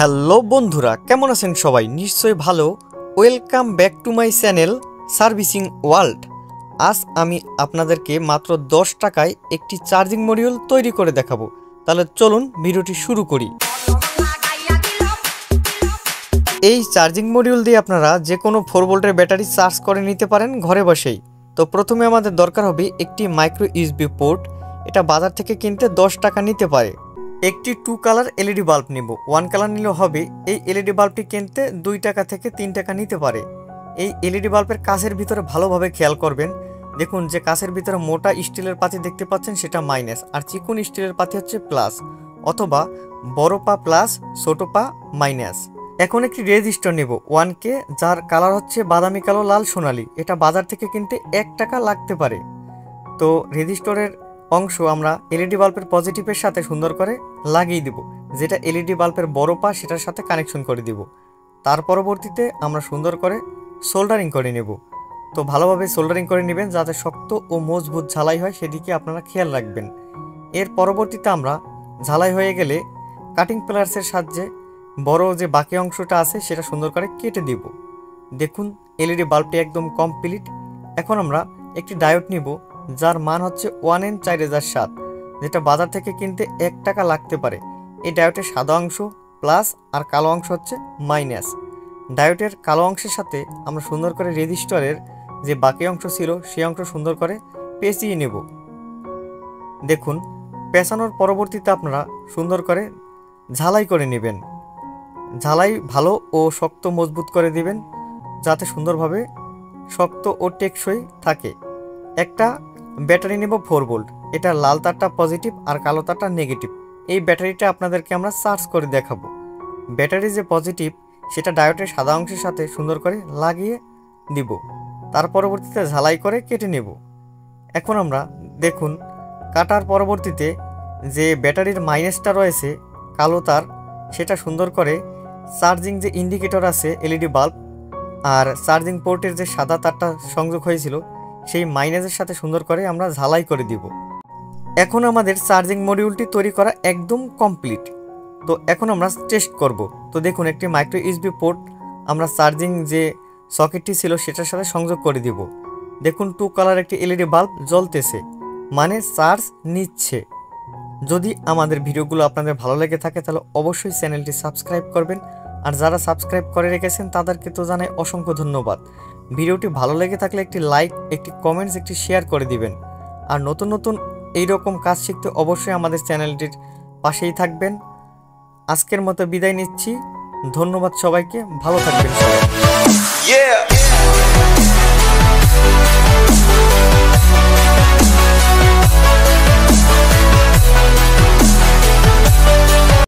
Hello বন্ধুরা, কেমন আছেন সবাই? নিশ্চয়ই ভালো। Welcome back to my channel servicing world. আজ আমি আপনাদেরকে মাত্র 10 টাকায় একটি চার্জিং মডিউল তৈরি করে দেখাবো। তাহলে চলুন ভিডিওটি শুরু করি। এই চার্জিং মডিউল দিয়ে আপনারা যে কোনো 4 ভোল্টের ব্যাটারি চার্জ করে নিতে পারেন ঘরে বসেই। তো প্রথমে আমাদের দরকার হবে একটি মাইক্রো ইউএসবি পোর্ট। এটা বাজার থেকে কিনতে 10 টাকা নিতে পারে। একটি 2 কালার এলইডি বাল্ব নিব। 1 কালার নিলেও হবে। এই এলইডি বাল্বটি কিনতে 2 টাকা থেকে 3 টাকা নিতে পারে। এই এলইডি বাল্বের কাচের ভিতরে ভালোভাবে খেয়াল করবেন। দেখুন যে কাচের ভিতরে মোটা স্টিলের পাতি দেখতে পাচ্ছেন সেটা মাইনাস, আর চিকন স্টিলের পাতি হচ্ছে প্লাস, অথবা বড় পা প্লাস ছোট পা মাইনাস। এখন একটি রেজিস্টার নেব 1K, যার কালার হচ্ছে বাদামি কালো লাল সোনালি। এটা বাজার থেকে কিনতে 1 টাকা লাগতে পারে। তো রেজিস্টারের অংশ আমরা এলইডি বাল্বের পজিটিভের সাথে সুন্দর করে লাগিয়ে দিব। যেটা এলইডি বাল্বের বড় পা সেটার সাথে কানেকশন করে দিব। তার পরবর্তীতে আমরা সুন্দর করে সোল্ডারিং করে নেব। তো ভালোভাবে সোল্ডারিং করে নেবেন যাতে শক্ত ও মজবুত ঝালাই হয়, সেদিকে আপনারা খেয়াল রাখবেন। এর পরবর্তীতে আমরা ঝালাই হয়ে গেলে কাটিং প্লায়ার্সের সাহায্যে বড় যে বাকি অংশটা আছে সেটা সুন্দর করে কেটে দিব। দেখুন এলইডি বাল্বটি একদম কমপ্লিট। এখন আমরা একটি ডায়োড নিব যার মান হচ্ছে 1N4007, যেটা বাজার থেকে কিনতে 1 টাকা লাগতে পারে। এই ডায়োডের সাদা অংশ প্লাস আর কালো অংশ হচ্ছে মাইনাস। ডায়োডের কালো অংশের সাথে আমরা সুন্দর করে রেজিস্টারের যে বাকি অংশ ছিল সেই অংশ সুন্দর করে পেঁচিয়ে নেব। দেখুন পেঁচানোর পরবর্তীতে আপনারা সুন্দর করে ঝালাই করে নেবেন। ঝালাই ভালো ও শক্ত মজবুত করে দিবেন যাতে সুন্দরভাবে শক্ত ও টেকসই থাকে। একটা ব্যাটারি নেব 4 ভোল্ট। এটা লাল তারটা পজিটিভ আর কালো তারটা নেগেটিভ। এই ব্যাটারিটা আপনাদেরকে আমরা চার্জ করে দেখাবো। ব্যাটারি যে পজিটিভ সেটা ডায়োডের সাদা অংশের সাথে সুন্দর করে লাগিয়ে দিব। তার পরবর্তীতে ঝালাই করে কেটে নেব। এখন আমরা দেখুন কাটার পরবর্তীতে যে ব্যাটারির মাইনাসটা রয়েছে কালো তার, সেটা সুন্দর করে চার্জিং যে ইন্ডিকেটর আছে এলইডি বাল্ব আর চার্জিং পোর্টের যে সাদা তারটা সংযোগ হয়েছিল সেই মাইনাসের সাথে সুন্দর করে আমরা ঝালাই করে দিব। এখন আমাদের চার্জিং মডিউলটি তৈরি করা একদম কমপ্লিট। তো এখন আমরা টেস্ট করব। তো দেখুন একটি মাইক্রো ইউএসবি পোর্ট আমরা চার্জিং যে সকেটটি ছিল সেটার সাথে সংযোগ করে দিব। দেখুন 2 কালার একটি এলইডি বাল্ব জ্বলতেছে, মানে চার্জ নিচ্ছে। যদি আমাদের ভিডিওগুলো আপনাদের ভালো লেগে থাকে তাহলে অবশ্যই চ্যানেলটি সাবস্ক্রাইব করবেন। আর যারা সাবস্ক্রাইব করে রেখেছেন তাদেরকে তো জানাই অসংখ্য ধন্যবাদ। ভিডিওটি ভালো লেগে থাকলে একটি লাইক, একটি কমেন্টস, একটি শেয়ার করে দিবেন। আর নতুন নতুন এইরকম কাজ শিখতে অবশ্যই আমাদের চ্যানেলটির পাশেই থাকবেন। আজকের মতো বিদায় নিচ্ছি। ধন্যবাদ সবাইকে, ভালো থাকবেন সবাই।